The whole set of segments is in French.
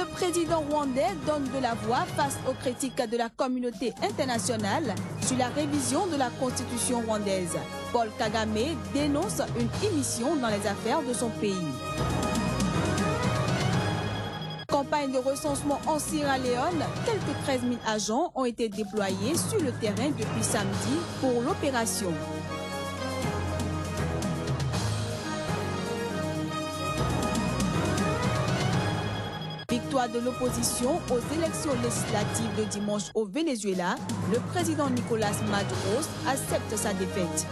Le président rwandais donne de la voix face aux critiques de la communauté internationale sur la révision de la constitution rwandaise. Paul Kagame dénonce une émission dans les affaires de son pays. Campagne de recensement en Sierra Leone, quelques 13 000 agents ont été déployés sur le terrain depuis samedi pour l'opération. Victoire de l'opposition aux élections législatives de dimanche au Venezuela, le président Nicolas Maduro accepte sa défaite.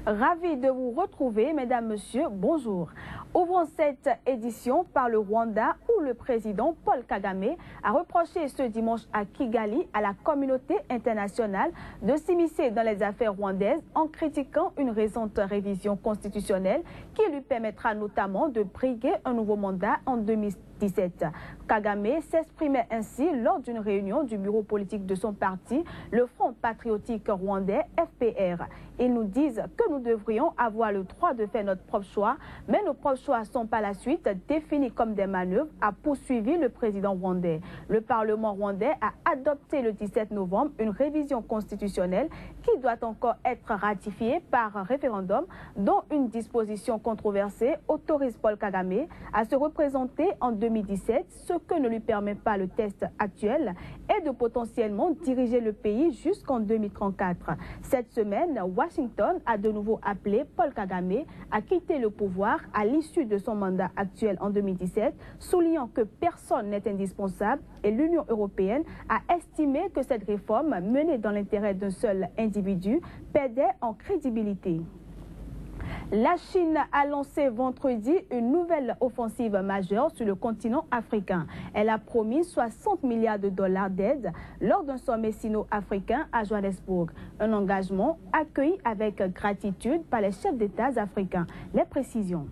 Ravi de vous retrouver, mesdames, messieurs, bonjour. Ouvrons cette édition par le Rwanda où le président Paul Kagame a reproché ce dimanche à Kigali à la communauté internationale de s'immiscer dans les affaires rwandaises en critiquant une récente révision constitutionnelle qui lui permettra notamment de briguer un nouveau mandat en 2017. Kagame s'exprimait ainsi lors d'une réunion du bureau politique de son parti, le Front patriotique rwandais FPR. Ils nous disent que nous devrions avoir le droit de faire notre propre choix, mais nos propres choix sont par la suite définis comme des manœuvres, a poursuivi le président rwandais. Le Parlement rwandais a adopté le 17 novembre une révision constitutionnelle qui doit encore être ratifiée par référendum, dont une disposition controversée autorise Paul Kagame à se représenter en 2017, ce que ne lui permet pas le test actuel, et de potentiellement diriger le pays jusqu'en 2034. Cette semaine, Washington a de nouveau appelé Paul Kagame à quitter le pouvoir à l'issue de son mandat actuel en 2017, soulignant que personne n'est indispensable et l'Union européenne a estimé que cette réforme menée dans l'intérêt d'un seul individu perdait en crédibilité. La Chine a lancé vendredi une nouvelle offensive majeure sur le continent africain. Elle a promis 60 milliards de dollars d'aide lors d'un sommet sino-africain à Johannesburg. Un engagement accueilli avec gratitude par les chefs d'État africains. Les précisions.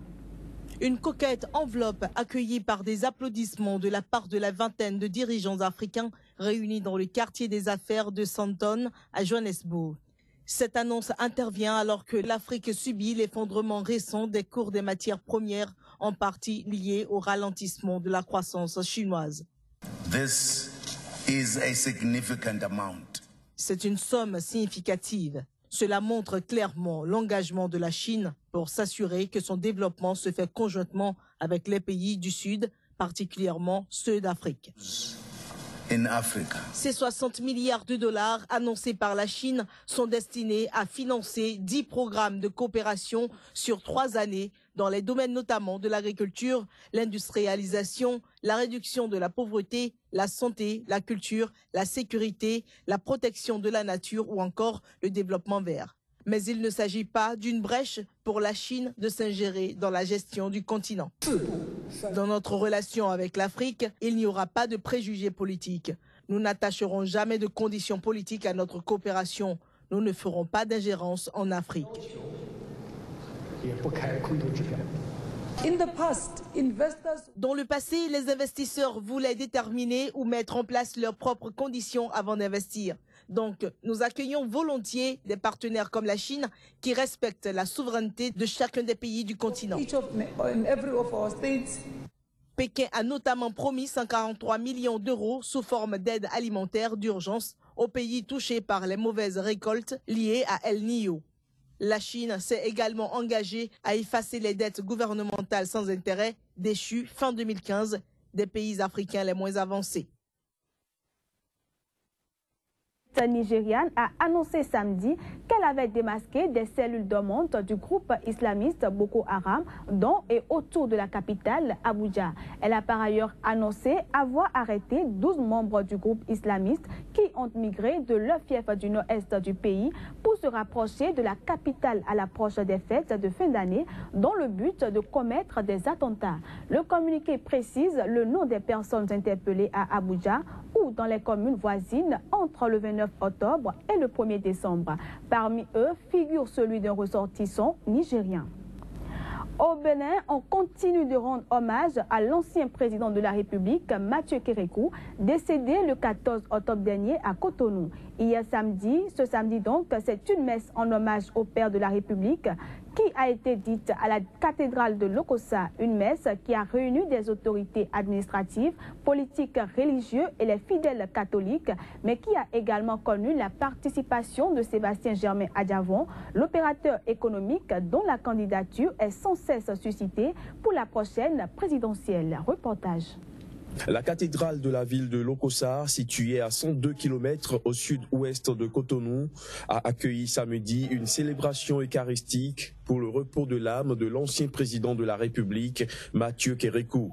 Une coquette enveloppe accueillie par des applaudissements de la part de la vingtaine de dirigeants africains réunis dans le quartier des affaires de Sandton à Johannesburg. Cette annonce intervient alors que l'Afrique subit l'effondrement récent des cours des matières premières, en partie lié au ralentissement de la croissance chinoise. C'est une somme significative. Cela montre clairement l'engagement de la Chine pour s'assurer que son développement se fait conjointement avec les pays du Sud, particulièrement ceux d'Afrique. Ces 60 milliards de dollars annoncés par la Chine sont destinés à financer 10 programmes de coopération sur 3 années dans les domaines notamment de l'agriculture, l'industrialisation, la réduction de la pauvreté, la santé, la culture, la sécurité, la protection de la nature ou encore le développement vert. Mais il ne s'agit pas d'une brèche pour la Chine de s'ingérer dans la gestion du continent. Dans notre relation avec l'Afrique, il n'y aura pas de préjugés politiques. Nous n'attacherons jamais de conditions politiques à notre coopération. Nous ne ferons pas d'ingérence en Afrique. Dans le passé, les investisseurs voulaient déterminer ou mettre en place leurs propres conditions avant d'investir. Donc, nous accueillons volontiers des partenaires comme la Chine qui respectent la souveraineté de chacun des pays du continent. Pékin a notamment promis 143 millions d'euros sous forme d'aide alimentaire d'urgence aux pays touchés par les mauvaises récoltes liées à El Niño. La Chine s'est également engagée à effacer les dettes gouvernementales sans intérêt déchues fin 2015 des pays africains les moins avancés. Nigériane a annoncé samedi qu'elle avait démasqué des cellules dormantes du groupe islamiste Boko Haram dans et autour de la capitale Abuja. Elle a par ailleurs annoncé avoir arrêté 12 membres du groupe islamiste qui ont migré de leur fief du nord-est du pays pour se rapprocher de la capitale à l'approche des fêtes de fin d'année dans le but de commettre des attentats. Le communiqué précise le nom des personnes interpellées à Abuja ou dans les communes voisines entre le 29 octobre et le 1er décembre. Parmi eux figure celui d'un ressortissant nigérien. Au Bénin, on continue de rendre hommage à l'ancien président de la République, Mathieu Kérékou, décédé le 14 octobre dernier à Cotonou. Hier samedi, ce samedi donc, c'est une messe en hommage au père de la République qui a été dite à la cathédrale de Lokossa, une messe qui a réuni des autorités administratives, politiques, religieux et les fidèles catholiques, mais qui a également connu la participation de Sébastien Germain Adjavon, l'opérateur économique dont la candidature est sans cesse suscitée pour la prochaine présidentielle. Reportage. La cathédrale de la ville de Lokossa, située à 102 km au sud-ouest de Cotonou, a accueilli samedi une célébration eucharistique pour le repos de l'âme de l'ancien président de la République, Mathieu Kérékou.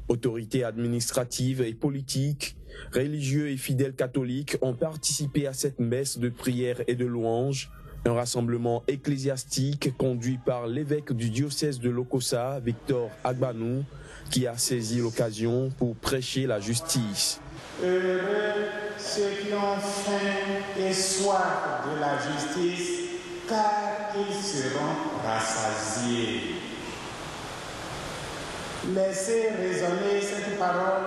Autorités administratives et politiques, religieux et fidèles catholiques ont participé à cette messe de prière et de louange, un rassemblement ecclésiastique conduit par l'évêque du diocèse de Lokossa, Victor Agbanou, qui a saisi l'occasion pour prêcher la justice. Heureux ceux qui ont faim et soif de la justice, car ils seront rassasiés. Laissez résonner cette parole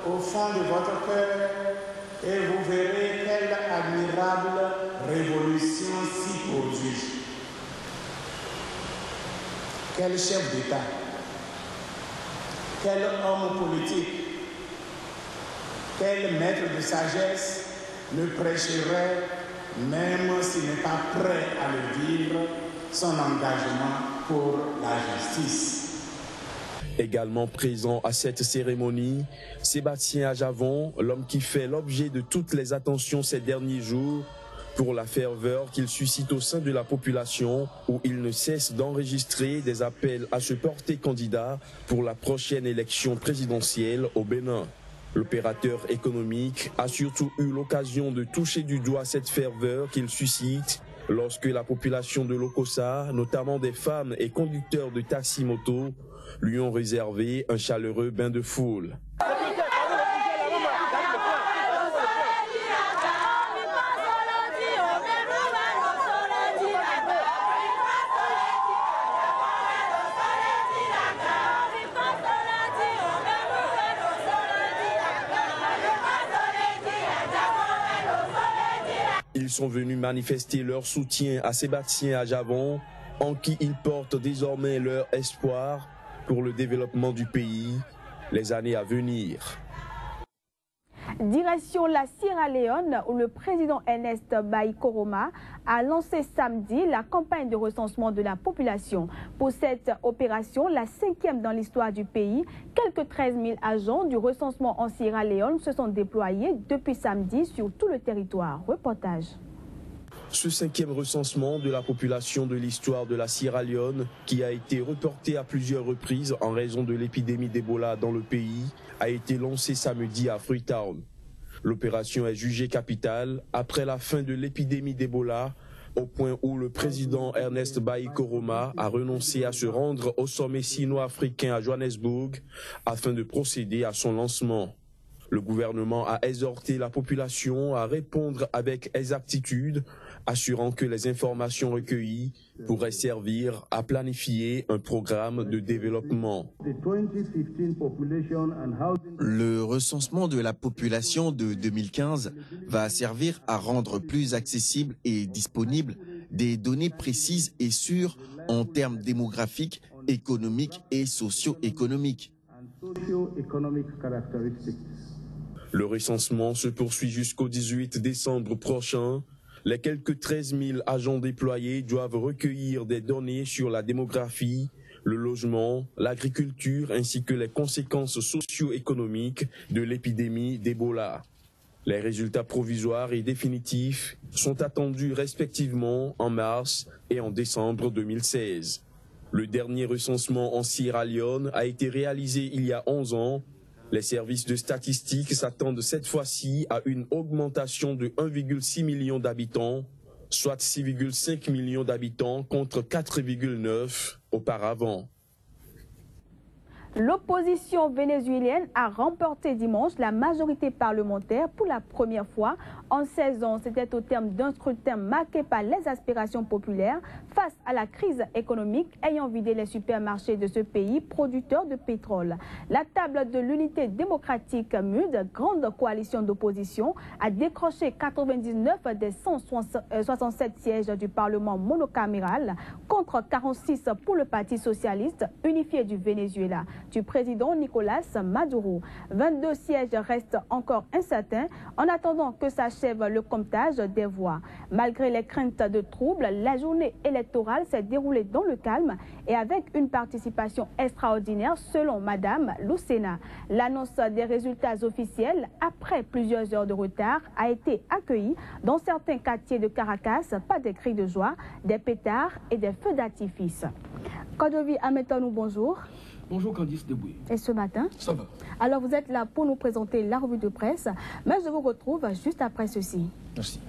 au fond de votre cœur et vous verrez quelle admirable révolution s'y produit. Quel chef d'État, quel homme politique, quel maître de sagesse ne prêcherait, même s'il n'est pas prêt à le vivre, son engagement pour la justice. Également présent à cette cérémonie, Sébastien Adjavon, l'homme qui fait l'objet de toutes les attentions ces derniers jours, pour la ferveur qu'il suscite au sein de la population, où il ne cesse d'enregistrer des appels à se porter candidat pour la prochaine élection présidentielle au Bénin. L'opérateur économique a surtout eu l'occasion de toucher du doigt cette ferveur qu'il suscite lorsque la population de Lokossa, notamment des femmes et conducteurs de taxi-moto, lui ont réservé un chaleureux bain de foule. Ils sont venus manifester leur soutien à Sébastien Adjavon, en qui ils portent désormais leur espoir pour le développement du pays, les années à venir. Direction la Sierra Leone, où le président Ernest Bai Koroma a lancé samedi la campagne de recensement de la population. Pour cette opération, la 5e dans l'histoire du pays, quelques 13 000 agents du recensement en Sierra Leone se sont déployés depuis samedi sur tout le territoire. Reportage. Ce 5e recensement de la population de l'histoire de la Sierra Leone, qui a été reporté à plusieurs reprises en raison de l'épidémie d'Ebola dans le pays, a été lancé samedi à Freetown. L'opération est jugée capitale après la fin de l'épidémie d'Ebola, au point où le président Ernest Bai Koroma a renoncé à se rendre au sommet sino-africain à Johannesburg afin de procéder à son lancement. Le gouvernement a exhorté la population à répondre avec exactitude, assurant que les informations recueillies pourraient servir à planifier un programme de développement. Le recensement de la population de 2015 va servir à rendre plus accessibles et disponibles des données précises et sûres en termes démographiques, économiques et socio-économiques. Le recensement se poursuit jusqu'au 18 décembre prochain. Les quelques 13 000 agents déployés doivent recueillir des données sur la démographie, le logement, l'agriculture ainsi que les conséquences socio-économiques de l'épidémie d'Ebola. Les résultats provisoires et définitifs sont attendus respectivement en mars et en décembre 2016. Le dernier recensement en Sierra Leone a été réalisé il y a 11 ans. Les services de statistiques s'attendent cette fois-ci à une augmentation de 1,6 million d'habitants, soit 6,5 millions d'habitants contre 4,9 auparavant. L'opposition vénézuélienne a remporté dimanche la majorité parlementaire pour la première fois en 16 ans. C'était au terme d'un scrutin marqué par les aspirations populaires face à la crise économique ayant vidé les supermarchés de ce pays producteur de pétrole. La table de l'unité démocratique MUD, grande coalition d'opposition, a décroché 99 des 167 sièges du Parlement monocaméral contre 46 pour le Parti socialiste unifié du Venezuela du président Nicolás Maduro. 22 sièges restent encore incertains en attendant que s'achève le comptage des voix. Malgré les craintes de troubles, la journée électorale s'est déroulée dans le calme et avec une participation extraordinaire selon Madame Lucena. L'annonce des résultats officiels, après plusieurs heures de retard, a été accueillie dans certains quartiers de Caracas par des cris de joie, des pétards et des feux d'artifice. Kodovi Ametonou, bonjour. Bonjour Candice Deboué. Et ce matin? Ça va. Alors vous êtes là pour nous présenter la revue de presse, mais je vous retrouve juste après ceci. Merci.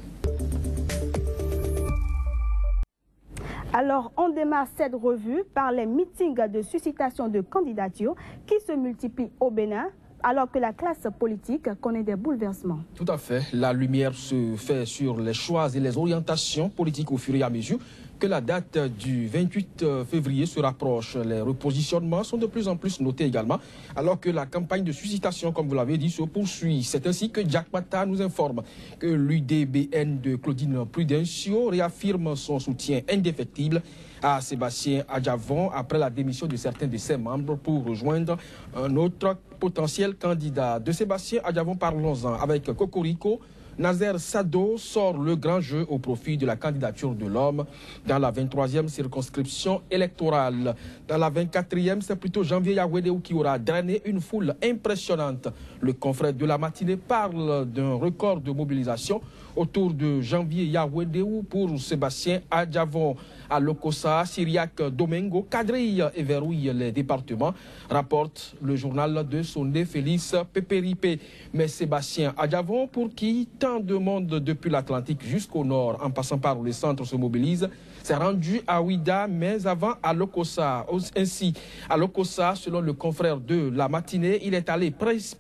Alors, on démarre cette revue par les meetings de suscitation de candidatures qui se multiplient au Bénin, alors que la classe politique connaît des bouleversements. Tout à fait. La lumière se fait sur les choix et les orientations politiques au fur et à mesure que la date du 28 février se rapproche. Les repositionnements sont de plus en plus notés également, alors que la campagne de suscitation, comme vous l'avez dit, se poursuit. C'est ainsi que Jack Mata nous informe que l'UDBN de Claudine Prudencio réaffirme son soutien indéfectible à Sébastien Adjavon après la démission de certains de ses membres pour rejoindre un autre potentiel candidat. De Sébastien Adjavon, parlons-en avec Cocorico. Nazer Sado sort le grand jeu au profit de la candidature de l'homme dans la 23e circonscription électorale. Dans la 24e, c'est plutôt Janvier Yawedeu qui aura drainé une foule impressionnante. Le confrère de la matinée parle d'un record de mobilisation autour de Janvier Yawedeu pour Sébastien Adjavon. À Lokossa, Syriac, Domingo quadrille et verrouille les départements, rapporte le journal de Sondé Félix Pépéripe. Mais Sébastien Adjavon, pour qui tant de monde depuis l'Atlantique jusqu'au nord, en passant par le centre, se mobilise, s'est rendu à Ouida, mais avant à Lokossa. Ainsi, à Lokossa, selon le confrère de la matinée, il est allé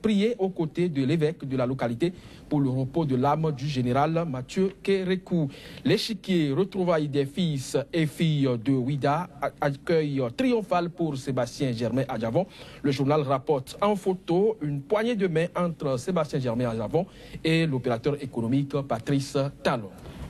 prier aux côtés de l'évêque de la localité pour le repos de l'âme du général Mathieu Kérékou. L'échiquier retrouvailles des fils et filles de Ouida, accueil triomphal pour Sébastien Germain Adjavon. Le journal rapporte en photo une poignée de main entre Sébastien Germain Adjavon et l'opérateur économique Patrice Talon.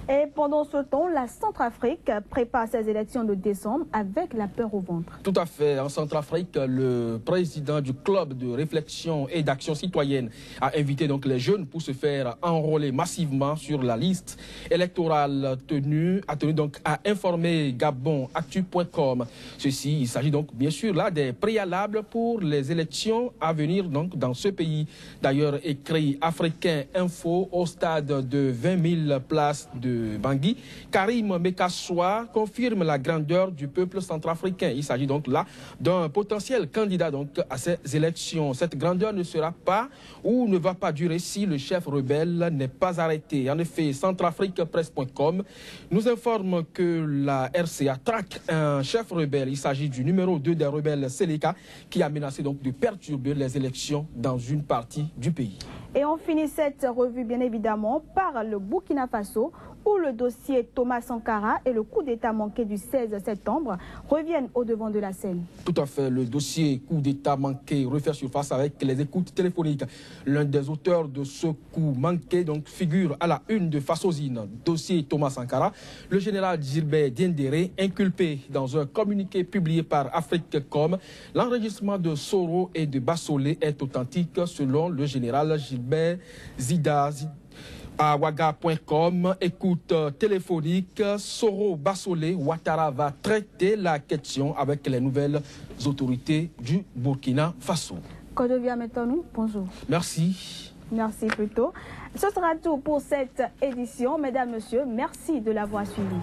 Et pendant ce temps, la Centrafrique prépare ses élections de décembre avec la peur au ventre. Tout à fait. En Centrafrique, le président du club de réflexion et d'action citoyenne a invité donc les jeunes pour se faire enrôler massivement sur la liste électorale a tenu donc à informer gabonactu.com. Ceci, il s'agit donc bien sûr là des préalables pour les élections à venir donc dans ce pays. D'ailleurs, écrit Africain Info au stade de 20 000 places de Bangui, Karim Mekassoua confirme la grandeur du peuple centrafricain. Il s'agit donc là d'un potentiel candidat donc à ces élections. Cette grandeur ne sera pas ou ne va pas durer si le chef rebelle n'est pas arrêté. En effet, centrafriquepresse.com nous informe que la RCA traque un chef rebelle. Il s'agit du numéro 2 des rebelles Seleka qui a menacé donc de perturber les élections dans une partie du pays. Et on finit cette revue bien évidemment par le Burkina Faso, où le dossier Thomas Sankara et le coup d'État manqué du 16 septembre reviennent au devant de la scène. Tout à fait. Le dossier coup d'État manqué refait surface avec les écoutes téléphoniques. L'un des auteurs de ce coup manqué donc, figure à la une de Fasosine. Dossier Thomas Sankara, le général Gilbert Diendéré, inculpé dans un communiqué publié par Afrique.com. L'enregistrement de Soro et de Bassolé est authentique selon le général Gilbert Zida. À Ouaga.com, écoute téléphonique, Soro Bassolé, Ouattara va traiter la question avec les nouvelles autorités du Burkina Faso. Kodovia Metonou, bonjour. Merci. Merci plutôt. Ce sera tout pour cette édition. Mesdames, Messieurs, merci de l'avoir suivi.